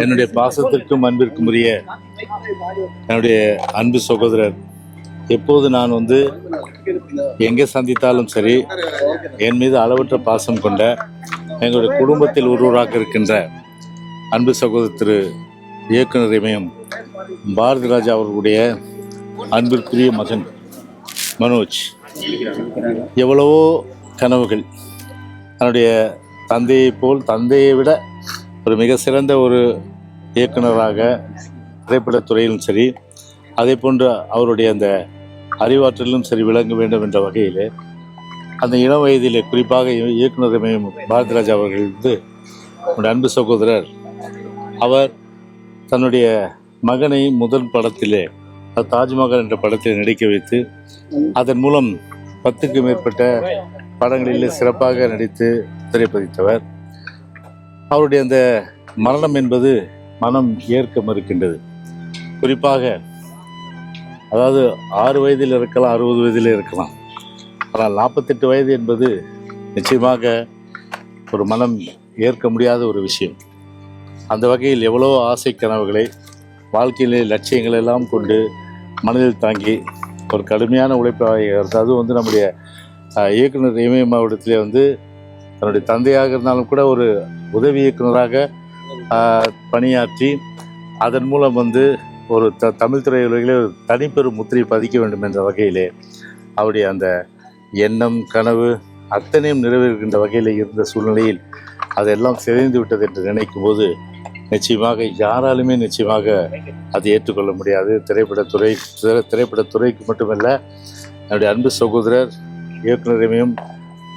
என்னுடைய பாசத்திற்கும் அன்பிற்கும் உரிய என்னுடைய அன்பு சகோதரர், எப்போது நான் எங்கே சந்தித்தாலும் சரி என் மீது அளவற்ற பாசம் கொண்ட எங்களுடைய குடும்பத்தில் ஒருவராக இருக்கின்ற அன்பு சகோதரர் திரு இயக்குனர் இமயம் பாரதி ராஜா அவர்களுடைய அன்பிற்குரிய மகன் மனோஜ். எவ்வளவோ கனவுகள், தன்னுடைய தந்தையை போல், தந்தையை விட ஒரு மிக சிறந்த ஒரு இயக்குனராக திரைப்படத்துறையிலும் சரி, அதே போன்று அவருடைய அந்த அறிவாற்றலும் சரி விளங்க வேண்டும் என்ற வகையில் அந்த இளம் வயதிலே, குறிப்பாக இயக்குனர் பாரதிராஜா அவர்கள் என்னுடைய அன்பு சகோதரர், அவர் தன்னுடைய மகனை முதல் படத்திலே, தாஜ்மஹால் என்ற படத்தில் நடிக்க வைத்து அதன் மூலம் 10க்கும் மேற்பட்ட படங்களிலே சிறப்பாக நடித்து திரைப்பதித்தவர். அவருடைய அந்த மரணம் என்பது மனம் ஏற்க மறுக்கின்றது. குறிப்பாக அதாவது 6 வயதில் இருக்கலாம், 60 வயதில் இருக்கலாம், ஆனால் 48 வயது என்பது நிச்சயமாக ஒரு மனம் ஏற்க முடியாத ஒரு விஷயம். அந்த வகையில் எவ்வளோ ஆசை கனவுகளை, வாழ்க்கையிலே லட்சியங்கள் எல்லாம் கொண்டு மனதில் தாங்கி ஒரு கடுமையான உழைப்பாக, அது நம்முடைய இயக்குனர் இமயம் மாவட்டத்திலே தன்னுடைய தந்தையாக இருந்தாலும் கூட ஒரு உதவி இயக்குனராக பணியாற்றி அதன் மூலம் ஒரு தமிழ் திரையுலகிலே ஒரு தனிப்பெரும் முத்திரை பதிக்க வேண்டும் என்ற வகையிலே அவருடைய அந்த எண்ணம், கனவு அத்தனையும் நிறைவேறுகின்ற வகையில் இருந்த சூழ்நிலையில் அதெல்லாம் சிதைந்து விட்டது என்று நினைக்கும் போது நிச்சயமாக யாராலுமே நிச்சயமாக அதை ஏற்றுக்கொள்ள முடியாது. திரைப்படத்துறைக்கு மட்டுமல்ல, என்னுடைய அன்பு சகோதரர் இயக்குனர் இமயம்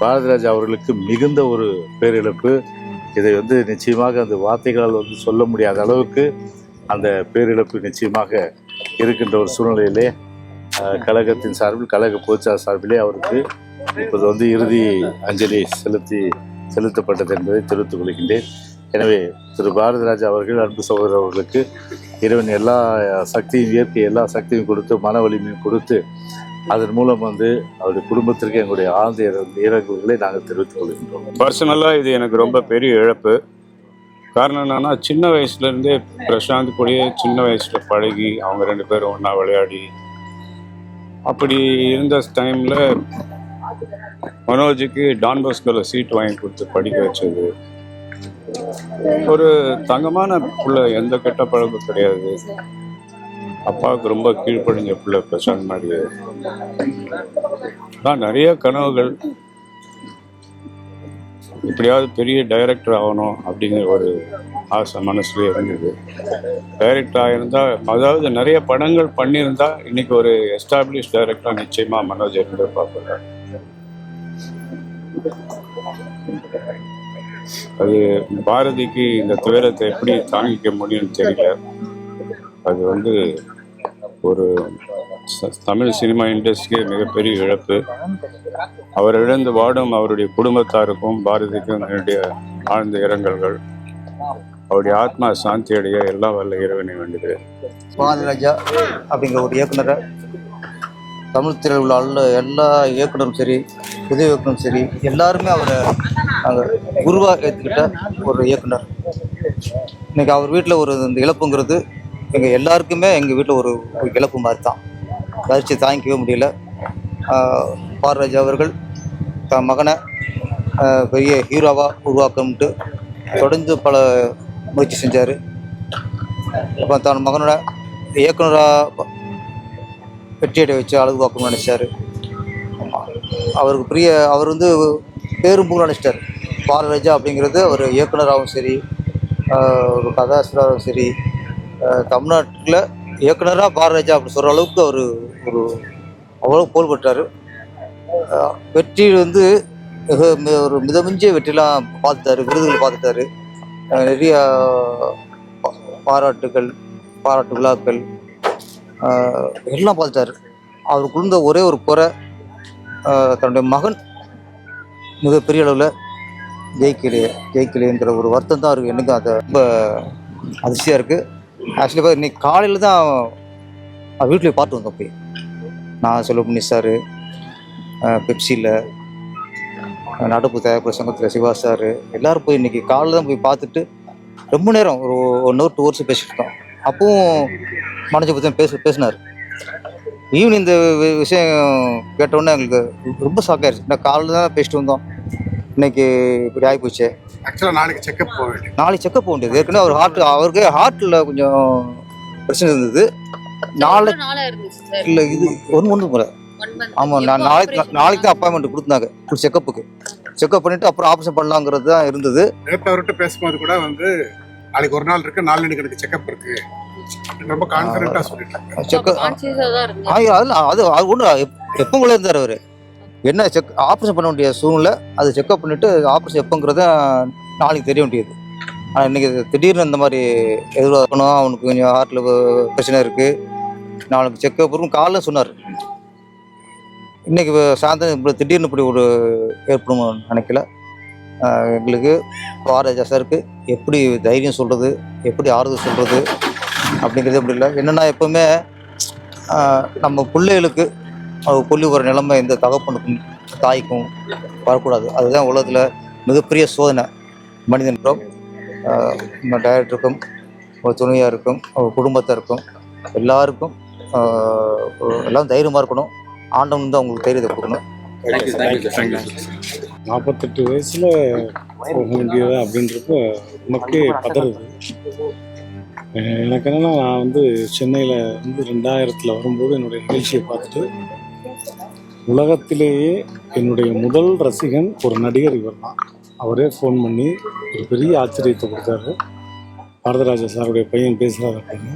பாரதிராஜா அவர்களுக்கு மிகுந்த ஒரு பேரிழப்பு. இதை நிச்சயமாக அந்த வார்த்தைகளால் சொல்ல முடியாத அளவுக்கு அந்த பேரிழப்பு நிச்சயமாக இருக்கின்ற ஒரு சூழ்நிலையிலே கழகத்தின் சார்பில், கழக பொதுச்சார் சார்பிலே அவருக்கு இப்போது இறுதி அஞ்சலி செலுத்தப்பட்டது என்பதை தெரிவித்துக் கொள்கின்றேன். எனவே திரு பாரதிராஜா அவர்கள், அன்பு சகோதரர் அவர்களுக்கு இறைவன் எல்லா சக்தியும், இயற்கை எல்லா சக்தியும் கொடுத்து, மன வலிமையும் கொடுத்து, அதன் மூலம் அவருடைய குடும்பத்திற்கு எங்களுடைய ஆழ்ந்த இரங்கல்களை நாங்கள் தெரிவித்துக் கொள்கின்றோம். பர்சனலாக இது எனக்கு ரொம்ப பெரிய இழப்பு. காரணம் என்னன்னா, சின்ன வயசுலேருந்தே பிரசாந்த் கூடயே சின்ன வயசில் பழகி அவங்க 2 பேரும் ஒன்றா விளையாடி அப்படி இருந்த டைமில் மனோஜுக்கு டான் பாஸ்கோவில் சீட் வாங்கி கொடுத்து படிக்க வச்சது. ஒரு தங்கமான பிள்ளை, எந்த கெட்ட பழக்கம் கிடையாது. அப்பாவுக்கு ரொம்ப கீழ்ப்படிஞ்ச பிள்ளை பிரசாந்த் மாதிரி. தான் நிறைய கனவுகள், இப்படியாவது பெரிய டைரக்டர் ஆகணும் அப்படிங்கிற ஒரு ஆசை மனசுலேயே இருந்தது. டைரக்டர் ஆகியிருந்தால், அதாவது நிறைய படங்கள் பண்ணியிருந்தா இன்னைக்கு ஒரு எஸ்டாப்ளிஷ் டைரக்டராக நிச்சயமாக மனோஜ் இருந்து பார்க்குறேன். அது பாரதிக்கு இந்த துயரத்தை எப்படி தாங்கிக்க முடியும்னு தெரியல. அது ஒரு தமிழ் சினிமா இண்டஸ்ட்ரியே மிகப்பெரிய இழப்பு. அவர் இழந்து வாடும் அவருடைய குடும்பத்தாருக்கும் பாரதிக்கும் என்னுடைய ஆழ்ந்த இரங்கல்கள். அவருடைய ஆத்மா சாந்தி அடைய எல்லாம் வல்ல இறைவனை வேண்டுகிறேன். பாரதிராஜா அப்படிங்கிற ஒரு இயக்குனரை தமிழ் திரையில் உள்ள எல்லா இயக்குனரும் சரி, உதவி இயக்குனரும் சரி, எல்லாருமே அவரை நாங்கள் குருவாக ஏற்றுக்கிட்ட ஒரு இயக்குனர். இன்றைக்கி அவர் வீட்டில் ஒரு இந்த இழப்புங்கிறது எங்கள் எல்லாருக்குமே எங்கள் வீட்டில் ஒரு இழப்பு மாதிரி தான். வரிச்சு தாங்கிக்கவே முடியல. பாரதிராஜா அவர்கள் தன் மகனை பெரிய ஹீரோவாக உருவாக்கணும்ட்டு தொடர்ந்து பல முயற்சி செஞ்சார். அப்போ தன் மகனோட இயக்குனராக வெற்றியடை வச்சு அழகு பார்க்கணும்னு நினச்சார். அவருக்கு அவர் பேரும் புகழ் நினச்சிட்டார். பாரதிராஜா அப்படிங்கிறது ஒரு இயக்குனராகவும் சரி, ஒரு கதாசிரியராகவும் சரி, தமிழ்நாட்டில் இயக்குனராக பாரதிராஜா அப்படி சொல்கிற அளவுக்கு அவர் அவ்வளோ புகழ்பெற்றார். வெற்றி ஒரு மிதமிஞ்சிய வெற்றிலாம் பார்த்துட்டாரு, விருதுகள் பார்த்துட்டாரு, நிறைய பாராட்டு விழாக்கள் எல்லாம் பார்த்துட்டாரு. அவருக்கு இருந்த ஒரே ஒரு குறை, தன்னுடைய மகன் மிகப்பெரிய அளவில் ஜெயிக்கலைங்கிற ஒரு வருத்தம் தான் இருக்குது. எனக்கு அது ரொம்ப அதிர்ச்சியாக இருக்குது. ஆக்சுவலி இன்னைக்கு காலையில் தான் வீட்டில் பார்த்து வந்தோம். போய் நான் செல்வமணி சார், பெப்சியில் நடப்பு தயாரிப்பு சங்கத்தில் சிவா சார், எல்லோரும் போய் இன்றைக்கி காலையில் தான் போய் பார்த்துட்டு ரொம்ப நேரம் ஒரு 1 hour 2 hours பேசிட்டு இருக்கோம். அப்பவும் மனோஜை பற்றி பேசினார். ஈவினிங் இந்த விஷயம் கேட்டோன்னே எங்களுக்கு ரொம்ப ஷாக் ஆயிடுச்சு. நான் காலையில் தான் பேசிட்டு வந்தோம், இன்னைக்கு இப்படி ஆகிப்போச்சு. ஆக்சுவலாக நாளைக்கு செக்அப் போக வேண்டியது. நாளைக்கு செக்அப் போக வேண்டியது. ஏற்கனவே அவருக்கு ஹார்ட்டில் கொஞ்சம் பிரச்சனை இருந்தது. இல்லை இது 1 month முறை. ஆமாம், நான் நாளைக்கு தான் அப்பாயின்மெண்ட் கொடுத்தாங்க செக்கப்புக்கு. செக்அப் பண்ணிட்டு அப்புறம் ஆப்ரேஷன் பண்ணலாங்கிறது தான் இருந்தது. நேற்று அவர்கிட்ட பேசும்போது கூட வந்து நாளைக்கு ஒரு நாள் இருக்கு, நாளைக்கு எனக்கு செக்அப் இருக்கு, ரொம்ப கான்ஃபிடென்ட்டாக சொல்லிட்டாங்க. செக்அப் அது ஒன்று எப்போங்களே இருந்தார் அவர். என்ன ஆப்ரேஷன் பண்ண வேண்டிய சூழ்நிலை, அது செக்அப் பண்ணிட்டு ஆப்ரேஷன் எப்போங்கிறத நாளைக்கு தெரிய வேண்டியது. ஆனால் இன்றைக்கி திடீர்னு இந்த மாதிரி எதிர்பார்க்கணும், அவனுக்கு கொஞ்சம் ஹார்ட்டில் பிரச்சனை இருக்குது, நாளைக்கு செக்அப் இருக்கும் காலைல சொன்னார். இன்றைக்கி சாயந்தரம் இப்படி திடீர்னு இப்படி ஒரு ஏற்படும் நினைக்கல. எங்களுக்கு பாரதிராஜா சாருக்கு எப்படி தைரியம் சொல்கிறது, எப்படி ஆறுதல் சொல்கிறது அப்படிங்கிறது எப்படி இல்லை. என்னென்னா எப்போவுமே நம்ம பிள்ளைகளுக்கு கொல்லி வர நிலைமை எந்த தகப்பனுக்கும் தாய்க்கும் வரக்கூடாது. அதுதான் உலகத்தில் மிகப்பெரிய சோதனை மனிதனுக்கும், டைரக்டருக்கும், துணையாக இருக்கும், குடும்பத்திற்கும், எல்லாருக்கும் எல்லாம் தைரியமாக இருக்கணும். ஆண்டவன் தான் உங்களுக்கு தைரியத்தை கொடுக்கணும். 48 வயசில் போக வேண்டியது அப்படின்றப்ப நமக்கே பதறுது. எனக்கு என்னென்னா, நான் வந்து சென்னையில் வந்து 2000 வரும்போது என்னுடைய நிகழ்ச்சியை பார்த்துட்டு உலகத்திலேயே என்னுடைய முதல் ரசிகன் ஒரு நடிகர் இவர் தான். அவரே ஃபோன் பண்ணி ஒரு பெரிய ஆச்சரியத்தை கொடுத்தாரு. பாரதிராஜா சாருடைய பையன் பேசுகிறார் அப்படின்னு.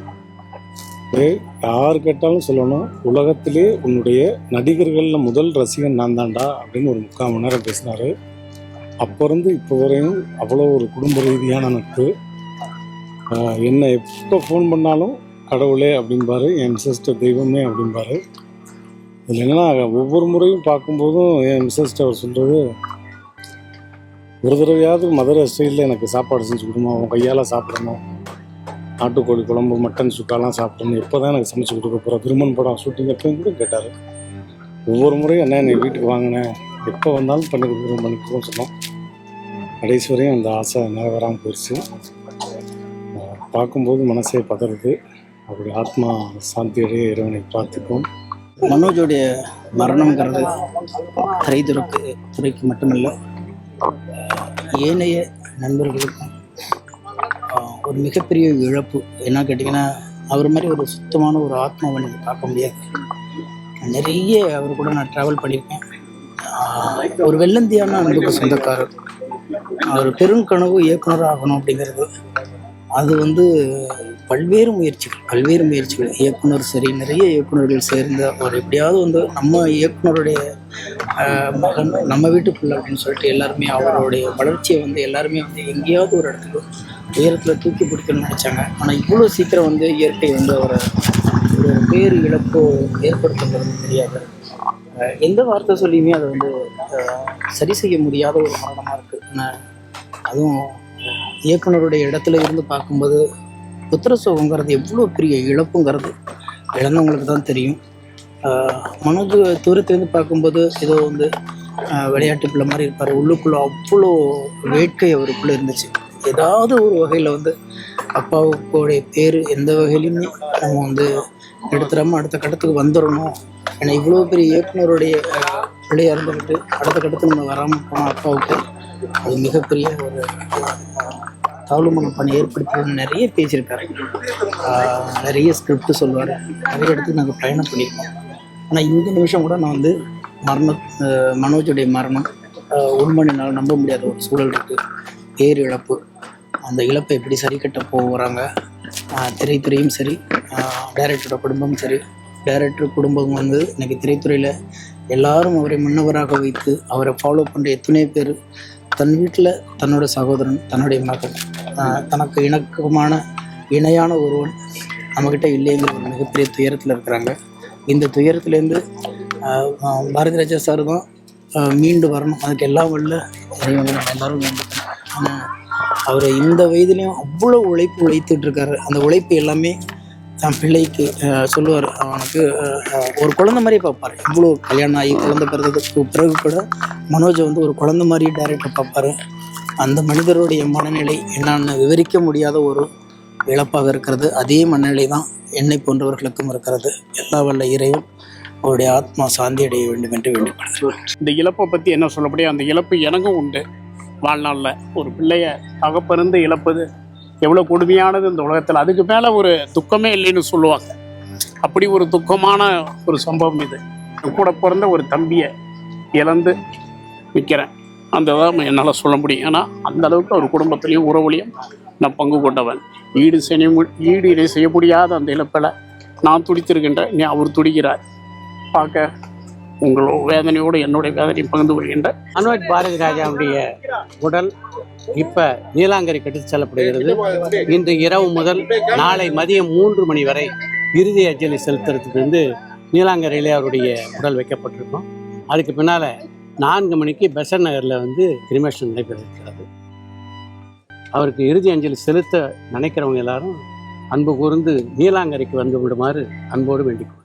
யார் கேட்டாலும் சொல்லணும், உலகத்திலே உன்னுடைய நடிகர்களில் முதல் ரசிகன் நான் தான்டா அப்படின்னு ஒரு 3/4 மணி நேரம் பேசினார். அப்போ இருந்து இப்போ வரையும் அவ்வளோ ஒரு குடும்ப ரீதியான நட்பு. என்னை எப்போ ஃபோன் பண்ணாலும் கடவுளே அப்படின்பாரு, என் சிஸ்டர் தெய்வமே அப்படின்பாரு. இதில் என்னென்னா, ஒவ்வொரு முறையும் பார்க்கும்போதும் என் மிஸ்ஸஸ்ட்டு அவர் சொல்கிறது, ஒரு தடவையாவது மதுரை ஸ்டைலில் எனக்கு சாப்பாடு செஞ்சு கொடுமா, அவன் கையால் சாப்பிடணும், நாட்டுக்கோழி குழம்பு, மட்டன் சுக்காலாம் சாப்பிடணும், எப்போ தான் எனக்கு சமைச்சு கொடுக்க போகிறேன், திருமண் படம் ஷூட்டிங் எப்போயும் கூட கேட்டார். ஒவ்வொரு முறையும் என்ன என்னை வீட்டுக்கு வாங்கினேன், எப்போ வந்தாலும் பண்ணி கொடுக்குறோம் சொன்னோம். கடைசி வரையும் அந்த ஆசை நிறைவேறாமல் போயிடுச்சு. பார்க்கும்போது மனசே பதறுது. அப்படி ஆத்மா சாந்தியடைய இறைவனை பார்த்துக்கும். மனோஜோடைய மரணம்ங்கிறது துறைக்கு மட்டுமில்லை, ஏனைய நண்பர்களுக்கும் ஒரு மிகப்பெரிய இழப்பு. என்ன கேட்டிங்கன்னா, அவர் மாதிரி ஒரு சுத்தமான ஒரு ஆத்மாவை நீங்கள் பார்க்க முடியாது. நிறைய அவர் கூட நான் ட்ராவல் பண்ணியிருக்கேன். ஒரு வெள்ளந்தியான அன்புக்கு சொந்தக்காரர். அவர் பெருங்கனவு இயக்குனர் ஆகணும் அப்படிங்கிறது, அது வந்து பல்வேறு முயற்சிகள் இயக்குனர் சரி, நிறைய இயக்குநர்கள் சேர்ந்து அவர் எப்படியாவது வந்து நம்ம இயக்குனருடைய மகன், நம்ம வீட்டு பிள்ளை அப்படின்னு சொல்லிட்டு எல்லாருமே அவருடைய வளர்ச்சியை வந்து எல்லாருமே வந்து எங்கேயாவது ஒரு இடத்துல உயரத்தில் தூக்கி பிடிக்கணும்னு நினச்சாங்க. ஆனால் இவ்வளோ சீக்கிரம் வந்து இயற்கை வந்து அவரை ஒரு பேர் இழப்பு ஏற்படுத்துங்கிறது தெரியாது. எந்த வார்த்தை சொல்லியுமே அதை வந்து சரி செய்ய முடியாத ஒரு மரணமாக இருக்குது. அதுவும் இயக்குனருடைய இடத்துல இருந்து பார்க்கும்போது புத்திரசோகங்கிறது எவ்வளோ பெரிய இழப்புங்கிறது இழந்தவங்களுக்கு தான் தெரியும். மனோஜ் தூரத்துலேருந்து பார்க்கும்போது ஏதோ வந்து விளையாட்டு பிள்ளை மாதிரி இருப்பார். உள்ளுக்குள்ளே அவ்வளோ வேட்கை அவருக்குள்ளே இருந்துச்சு. ஏதாவது ஒரு வகையில் வந்து அப்பாவுடைய பேர் எந்த வகையிலுமே நம்ம வந்து எடுத்துடாமல் அடுத்த கட்டத்துக்கு வந்துடணும். ஏன்னா இவ்வளோ பெரிய இயக்குனருடைய பிள்ளையாக இருந்துக்கிட்டு அடுத்த கட்டத்துக்கு நம்ம வராமல் போனோம் அப்பாவுக்கு, அது மிகப்பெரிய ஒரு தாழ்வுமான பணி ஏற்படுத்தி நிறைய பேசியிருக்காரு. நிறைய ஸ்கிரிப்ட் சொல்லுவார், நிறைய இடத்துக்கு நாங்கள் பயணம் பண்ணியிருக்கோம். ஆனால் இந்த நிமிஷம் கூட நான் வந்து மனோஜுடைய மரணம் உண்மையினால் நம்ப முடியாத ஒரு சூழல் இருக்குது. பேர் இழப்பு, அந்த இழப்பை எப்படி சரி கட்ட போகிறாங்க திரைத்துறையும் சரி, டைரக்டரோட குடும்பமும் சரி. டைரக்டர் குடும்பம் வந்து இன்றைக்கி திரைத்துறையில் எல்லாரும் அவரை முன்னவராக வைத்து அவரை ஃபாலோ பண்ணுற எத்தனை பேர் தன் வீட்டில் தன்னோட சகோதரன், தன்னுடைய மகன், தனக்கு இணையான ஒருவன் நம்மக்கிட்ட இல்லைங்கிற ஒரு மிகப்பெரிய துயரத்தில் இருக்கிறாங்க. இந்த துயரத்துலேருந்து பாரதிராஜா சார் தான் மீண்டு வரணும். அதுக்கு எல்லாம் வல்ல இறைவனை நம்ம எல்லாரும் வேண்டிக்கணும். ஆனால் அவர் இந்த வயதுலேயும் அவ்வளோ உழைத்துட்டு இருக்காரு. அந்த உழைப்பு எல்லாமே தன் பிள்ளைக்கு சொல்லுவார். அவனுக்கு ஒரு குழந்தை மாதிரியே பார்ப்பார். இவ்வளோ கல்யாணம் ஆகி குழந்தை பிறந்ததுக்கு பிறகு கூட மனோஜை வந்து ஒரு குழந்தை மாதிரியே டைரக்டர் பார்ப்பார். அந்த மனிதருடைய மனநிலை என்னன்னு விவரிக்க முடியாத ஒரு இழப்பாக இருக்கிறது. அதே மனநிலை தான் என்னை போன்றவர்களுக்கும் இருக்கிறது. எல்லா வல்ல இறைவன் அவருடைய ஆத்மா சாந்தி அடைய வேண்டும் என்று வேண்டிக்கொள்கிறேன். இந்த இழப்பை பற்றி என்ன சொல்ல முடியும்? அந்த இழப்பு எனக்கும் உண்டு. வாழ்நாளில் ஒரு பிள்ளைய தகப்பருந்து இழப்பது எவ்வளோ கொடுமையானது இந்த உலகத்தில். அதுக்கு மேலே ஒரு துக்கமே இல்லைன்னு சொல்லுவாங்க. அப்படி ஒரு துக்கமான ஒரு சம்பவம் இது. கூட பிறந்த ஒரு தம்பியை இழந்து நிற்கிறேன். அந்த தான் என்னால் சொல்ல முடியும். ஏன்னா அந்த அளவுக்கு ஒரு குடும்பத்திலையும் உறவுலையும் நான் பங்கு கொண்டவன். ஈடு செய்ய முடியாத அந்த இழப்பில் நான் துடித்திருக்கின்றேன். நீ அவர் துடிக்கிறார். பார்க்க உங்களோட வேதனையோடு என்னுடைய வேதனையை பகிர்ந்து கொள்கின்றேன். அன்வட் பாரதி ராஜாவுடைய உடல் இப்போ நீலாங்கரை கட்டிச் செல்லப்படுகிறது. இன்று இரவு முதல் நாளை மதியம் 3 மணி வரை இறுதி அஞ்சலி செலுத்துறதுக்கு வந்து நீலாங்கரையிலே அவருடைய உடல் வைக்கப்பட்டிருக்கும். அதுக்கு பின்னால் 4 மணிக்கு பெசன் நகரில் வந்து கிரிமேஷன் நடைபெற இருக்கிறது. அவருக்கு இறுதி அஞ்சலி செலுத்த நினைக்கிறவங்க எல்லாரும் அன்பு கூர்ந்து நீலாங்கரைக்கு வந்து விடுமாறு அன்போடு வேண்டிக்